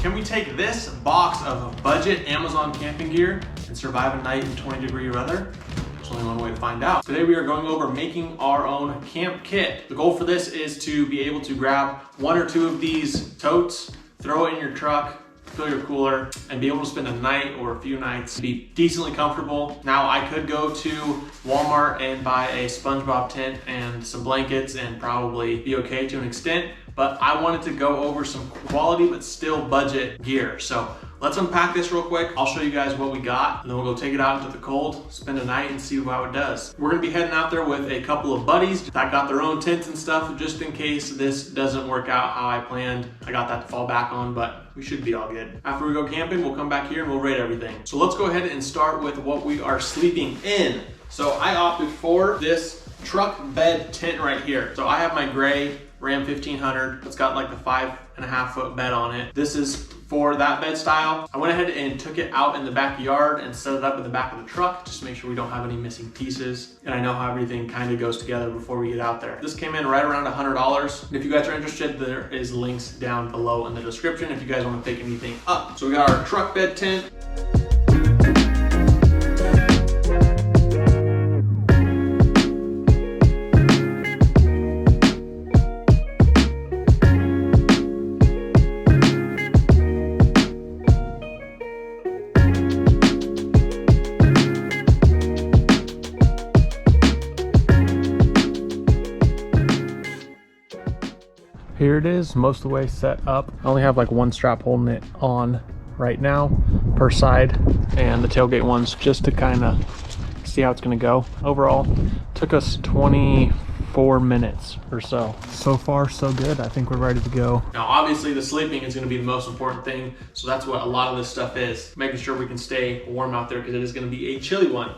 Can we take this box of budget Amazon camping gear and survive a night in 20-degree weather? There's only one way to find out. Today we are going over making our own camp kit. The goal for this is to be able to grab one or two of these totes, throw it in your truck, fill your cooler, and be able to spend a night or a few nights, be decently comfortable. Now I could go to Walmart and buy a SpongeBob tent and some blankets and probably be okay to an extent, but I wanted to go over some quality but still budget gear. So let's unpack this real quick. I'll show you guys what we got, and then we'll go take it out into the cold, spend a night, and see how it does. We're gonna be heading out there with a couple of buddies that got their own tents and stuff, just in case this doesn't work out how I planned. I got that to fall back on, but we should be all good. After we go camping, we'll come back here and we'll rate everything. So let's go ahead and start with what we are sleeping in. So I opted for this truck bed tent right here. So I have my gray Ram 1500. It's got like the 5.5 foot bed on it. This is for that bed style. I went ahead and took it out in the backyard and set it up in the back of the truck just to make sure we don't have any missing pieces. And I know how everything kind of goes together before we get out there. This came in right around $100. And if you guys are interested, there is links down below in the description if you guys want to pick anything up. So we got our truck bed tent. Here it is, most of the way set up. I only have like one strap holding it on right now per side, and the tailgate ones just to kind of see how it's gonna go. Overall, took us 24 minutes or so. So far, so good. I think we're ready to go. Now, obviously the sleeping is gonna be the most important thing, so that's what a lot of this stuff is. Making sure we can stay warm out there because it is gonna be a chilly one.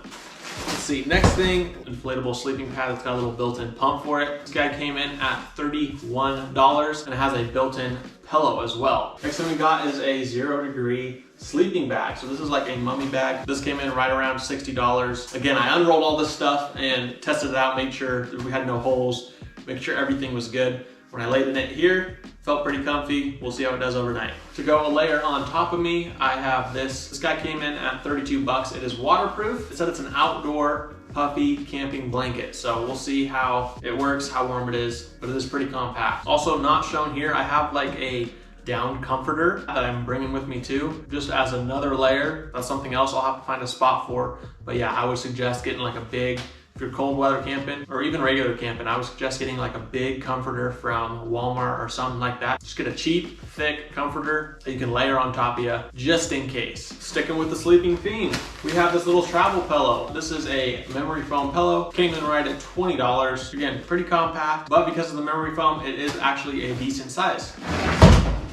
Let's see, next thing, inflatable sleeping pad that's got a little built-in pump for it. This guy came in at $31 and it has a built-in pillow as well. Next thing we got is a 0-degree sleeping bag. So this is like a mummy bag. This came in right around $60. Again, I unrolled all this stuff and tested it out, made sure that we had no holes, make sure everything was good. When I laid in it here, felt pretty comfy. We'll see how it does overnight. To go a layer on top of me, I have this. This guy came in at 32 bucks. It is waterproof. It said it's an outdoor puffy camping blanket. So we'll see how it works, how warm it is, but it is pretty compact. Also not shown here, I have like a down comforter that I'm bringing with me too, just as another layer. That's something else I'll have to find a spot for. But yeah, I would suggest getting like a big, if you're cold weather camping or even regular camping, I would suggest getting like a big comforter from Walmart or something like that. Just get a cheap, thick comforter that you can layer on top of you just in case. Sticking with the sleeping theme, we have this little travel pillow. This is a memory foam pillow. Came in right at $20. Again, pretty compact, but because of the memory foam, it is actually a decent size.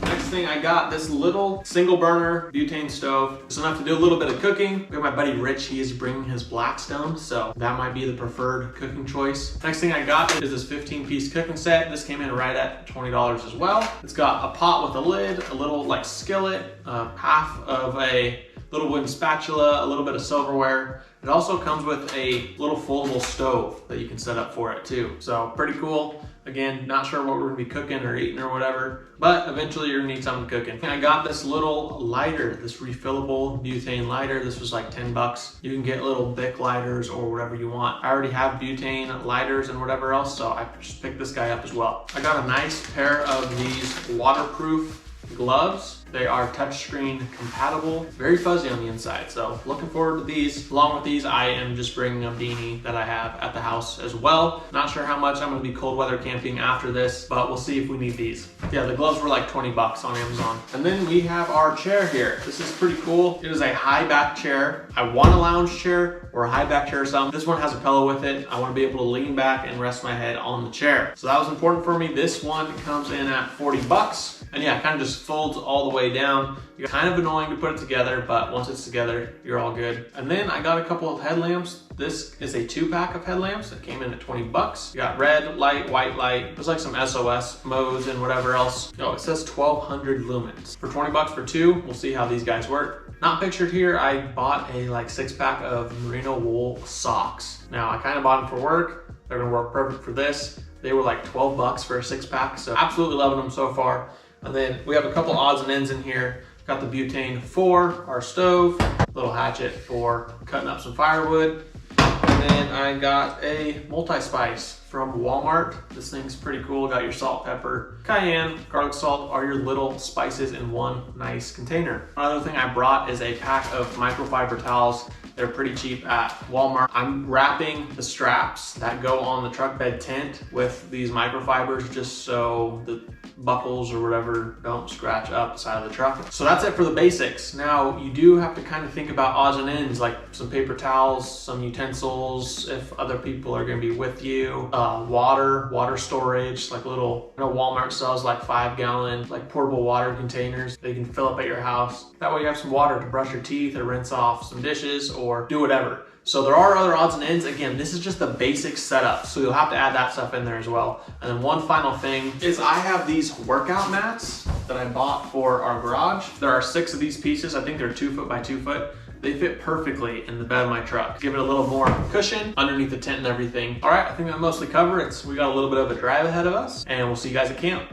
Next thing I got this little single burner butane stove. It's enough to do a little bit of cooking. We have my buddy Rich, he is bringing his Blackstone, so that might be the preferred cooking choice. Next thing I got is this 15-piece cooking set. This came in right at $20 as well. It's got a pot with a lid, a little like skillet, half of a little wooden spatula, a little bit of silverware. It also comes with a little foldable stove that you can set up for it too. So pretty cool. Again, not sure what we're gonna be cooking or eating or whatever, but eventually you're gonna need something cooking. I got this little lighter, this refillable butane lighter. This was like 10 bucks. You can get little Bic lighters or whatever you want. I already have butane lighters and whatever else, so I just picked this guy up as well. I got a nice pair of these waterproof gloves. They are touchscreen compatible, very fuzzy on the inside. So looking forward to these. Along with these, I am just bringing a beanie that I have at the house as well. Not sure how much I'm gonna be cold weather camping after this, but we'll see if we need these. Yeah, the gloves were like 20 bucks on Amazon. And then we have our chair here. This is pretty cool. It is a high back chair. I want a lounge chair or a high back chair or something. This one has a pillow with it. I wanna be able to lean back and rest my head on the chair. So that was important for me. This one comes in at 40 bucks. And yeah, it kind of just folds all the way down. It's kind of annoying to put it together, but once it's together, you're all good. And then I got a couple of headlamps. This is a 2-pack of headlamps that came in at 20 bucks. You got red light, white light. There's like some SOS modes and whatever else. Oh, it says 1200 lumens. For 20 bucks for 2, we'll see how these guys work. Not pictured here, I bought a like 6-pack of merino wool socks. Now I kind of bought them for work. They're gonna work perfect for this. They were like 12 bucks for a 6-pack, so absolutely loving them so far. And then we have a couple odds and ends in here. Got the butane for our stove, little hatchet for cutting up some firewood. And then I got a multi-spice from Walmart. This thing's pretty cool. Got your salt, pepper, cayenne, garlic salt, are your little spices in one nice container. Another thing I brought is a pack of microfiber towels. They're pretty cheap at Walmart. I'm wrapping the straps that go on the truck bed tent with these microfibers just so the buckles or whatever don't scratch up the side of the truck. So that's it for the basics. Now you do have to kind of think about odds and ends, like some paper towels, some utensils if other people are going to be with you, water storage, like little, I know Walmart sells like 5-gallon like portable water containers they can fill up at your house. That way you have some water to brush your teeth or rinse off some dishes or do whatever. So there are other odds and ends. Again, this is just the basic setup, so you'll have to add that stuff in there as well. And then one final thing is I have these workout mats that I bought for our garage. There are 6 of these pieces. I think they're 2 foot by 2 foot. They fit perfectly in the bed of my truck. Give it a little more cushion underneath the tent and everything. All right, I think that mostly covers it. We got a little bit of a drive ahead of us, and we'll see you guys at camp.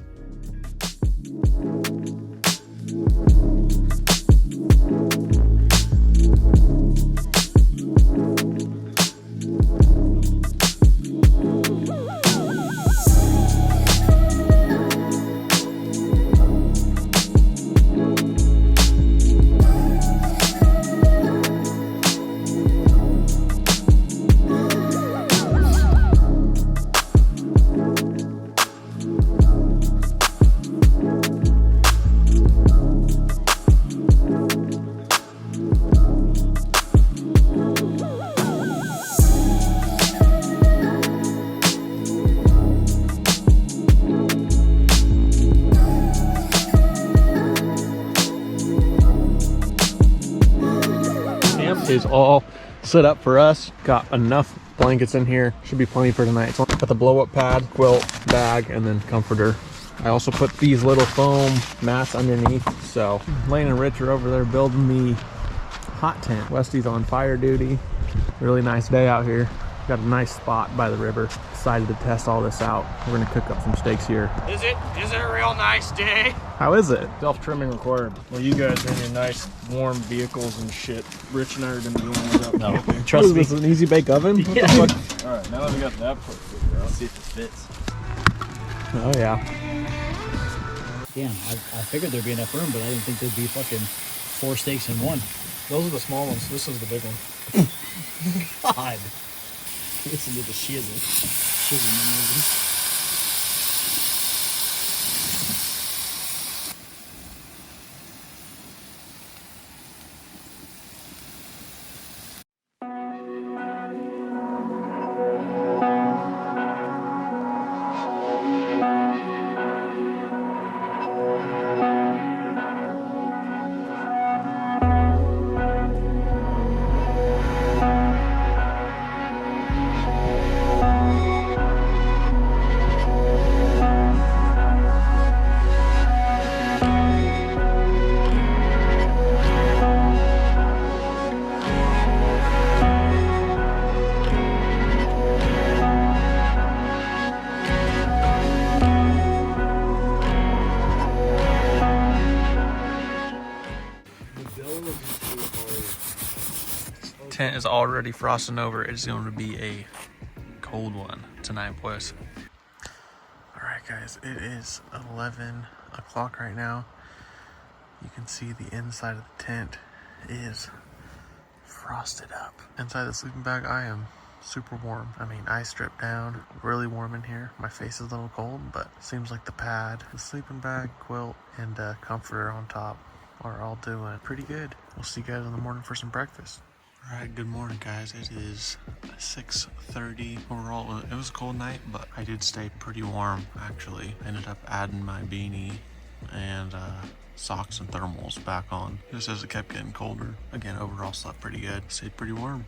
Is all set up for us. Got enough blankets in here, should be plenty for tonight. So got the blow up pad, quilt, bag, and then comforter. I also put these little foam mats underneath. So Lane and Rich are over there building the hot tent. Westy's on fire duty. Really nice day out here. Got a nice spot by the river. Decided to test all this out. We're gonna cook up some steaks here. Is it a real nice day? How is it? Self-trimming required. Well, you guys are in your nice warm vehicles and shit. Rich and I are gonna be the ones out camping. Trust me. Is this an easy bake oven? Yeah. What the fuck? All right, now that we got that part figured out, let's see if it fits. Oh yeah. Damn, I figured there'd be enough room, but I didn't think there'd be fucking 4 steaks in one. Those are the small ones. This is the big one. God. Listen to the shizzle. Shizzle. Tent is already frosting over. It's going to be a cold one tonight, boys. All right, guys, it is 11 o'clock right now. You can see the inside of the tent is frosted up. Inside the sleeping bag, I am super warm. I mean, I stripped down, really warm in here. My face is a little cold, but seems like the pad, the sleeping bag, quilt, and comforter on top are all doing pretty good. We'll see you guys in the morning for some breakfast. All right, good morning, guys. It is 6:30. Overall, it was a cold night, but I did stay pretty warm, actually. I ended up adding my beanie and socks and thermals back on just as it kept getting colder. Again, overall slept pretty good. Stayed pretty warm.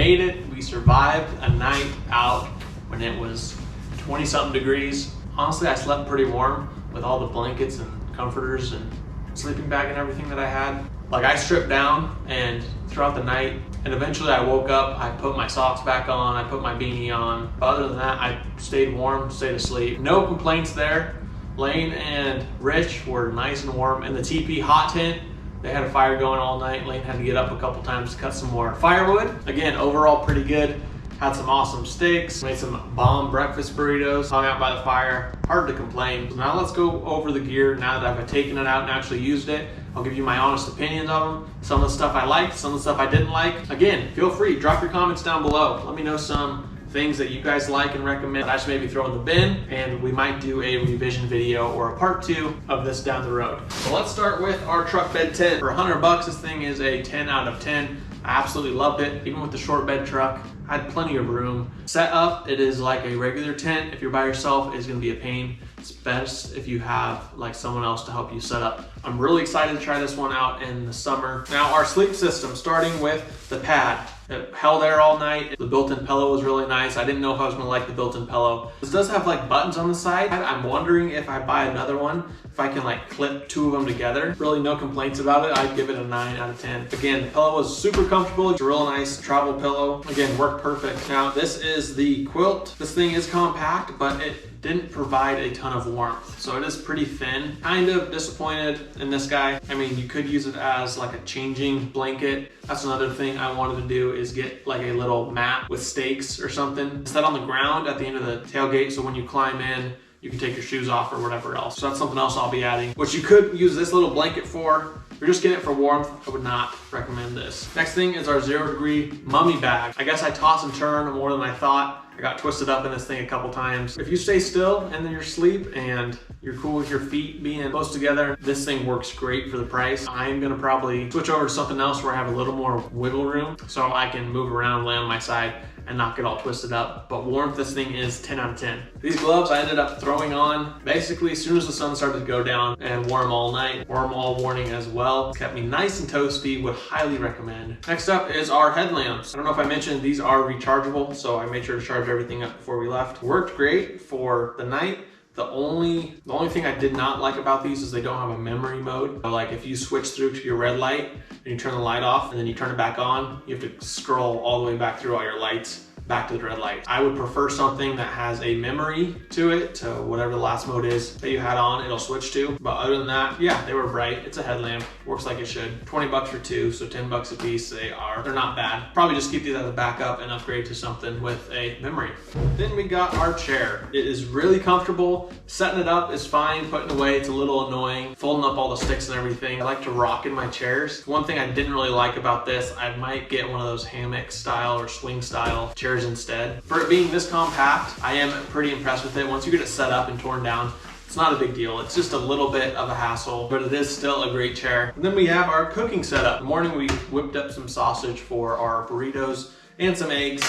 made it. We survived a night out when it was 20 something degrees. Honestly, I slept pretty warm with all the blankets and comforters and sleeping bag and everything that I had. Like, I stripped down and throughout the night, and eventually I woke up, I put my socks back on, I put my beanie on. But other than that, I stayed warm, stayed asleep. No complaints there. Lane and Rich were nice and warm in the TP hot tent. They had a fire going all night. Lane had to get up a couple times to cut some more firewood. Again, overall pretty good. Had some awesome steaks, made some bomb breakfast burritos, hung out by the fire. Hard to complain. So now let's go over the gear now that I've taken it out and actually used it. I'll give you my honest opinions on them. Some of the stuff I liked, some of the stuff I didn't like. Again, feel free, drop your comments down below. Let me know some things that you guys like and recommend that I should maybe throw in the bin, and we might do a revision video or a part 2 of this down the road. So let's start with our truck bed tent. For $100, this thing is a 10 out of 10. I absolutely loved it, even with the short bed truck. I had plenty of room. Set up, it is like a regular tent. If you're by yourself, it's gonna be a pain. It's best if you have like someone else to help you set up. I'm really excited to try this one out in the summer. Now, our sleep system, starting with the pad. It held air all night. The built-in pillow was really nice. I didn't know if I was gonna like the built-in pillow. This does have like buttons on the side. I'm wondering if I buy another one, if I can like clip 2 of them together. Really no complaints about it. I'd give it a 9 out of 10. Again, the pillow was super comfortable. It's a real nice travel pillow. Again, worked perfect. Now, this is the quilt. This thing is compact, but it didn't provide a ton of warmth. So it is pretty thin. Kind of disappointed in this guy. I mean, you could use it as like a changing blanket. That's another thing I wanted to do, is get like a little mat with stakes or something. Set on the ground at the end of the tailgate, so when you climb in, you can take your shoes off or whatever else. So that's something else I'll be adding, which you could use this little blanket for. If you're just getting it for warmth, I would not recommend this. Next thing is our 0 degree mummy bag. I guess I toss and turn more than I thought. I got twisted up in this thing a couple times. If you stay still in your sleep and you're cool with your feet being close together, this thing works great for the price. I'm gonna probably switch over to something else where I have a little more wiggle room so I can move around, lay on my side, and not get all twisted up. But warmth, this thing is 10 out of 10. These gloves I ended up throwing on basically as soon as the sun started to go down, and wore them all night, wore them all morning as well. It's kept me nice and toasty, would highly recommend. Next up is our headlamps. I don't know if I mentioned, these are rechargeable, so I made sure to charge everything up before we left. Worked great for the night. The only thing I did not like about these is they don't have a memory mode. Like, if you switch through to your red light and you turn the light off and then you turn it back on, you have to scroll all the way back through all your lights back to the red light. I would prefer something that has a memory to it, to whatever the last mode is that you had on, it'll switch to. But other than that, yeah, they were bright. It's a headlamp, works like it should. 20 bucks for 2, so 10 bucks a piece. They're not bad. Probably just keep these as a backup and upgrade to something with a memory. Then we got our chair. It is really comfortable. Setting it up is fine. Putting it away, it's a little annoying. Folding up all the sticks and everything. I like to rock in my chairs. One thing I didn't really like about this, I might get one of those hammock style or swing style chairs instead. For it being this compact, I am pretty impressed with it. Once you get it set up and torn down, it's not a big deal. It's just a little bit of a hassle, but it is still a great chair. And then we have our cooking setup. In the morning, we whipped up some sausage for our burritos and some eggs.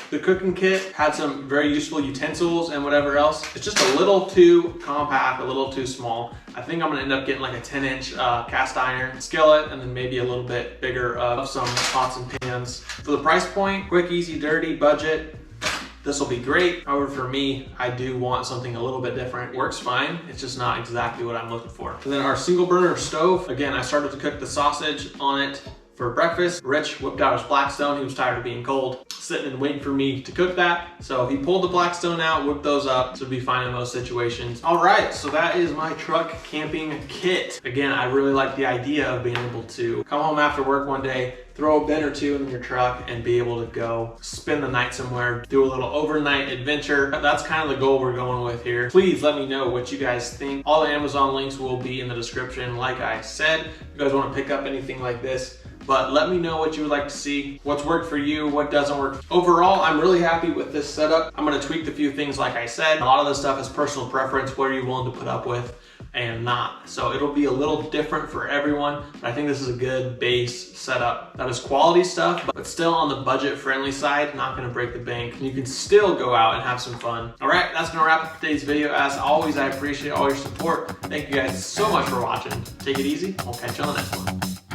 The cooking kit had some very useful utensils and whatever else. It's just a little too compact, a little too small. I think I'm gonna end up getting like a 10-inch cast iron skillet, and then maybe a little bit bigger of some pots and pans. For the price point, quick, easy, dirty, budget, this will be great. However, for me, I do want something a little bit different. Works fine, it's just not exactly what I'm looking for. And then our single burner stove. Again, I started to cook the sausage on it for breakfast. Rich whipped out his Blackstone. He was tired of being cold, sitting and waiting for me to cook that. So he pulled the Blackstone out, whipped those up, so it'd be fine in most situations. All right, so that is my truck camping kit. Again, I really like the idea of being able to come home after work one day, throw a bin or 2 in your truck, and be able to go spend the night somewhere, do a little overnight adventure. That's kind of the goal we're going with here. Please let me know what you guys think. All the Amazon links will be in the description. Like I said, if you guys want to pick up anything like this, but let me know what you would like to see, what's worked for you, what doesn't work. Overall, I'm really happy with this setup. I'm gonna tweak a few things like I said. A lot of this stuff is personal preference. What are you willing to put up with and not? So it'll be a little different for everyone, but I think this is a good base setup. That is quality stuff, but still on the budget friendly side, not gonna break the bank. And you can still go out and have some fun. All right, that's gonna wrap up today's video. As always, I appreciate all your support. Thank you guys so much for watching. Take it easy, we'll catch you on the next one.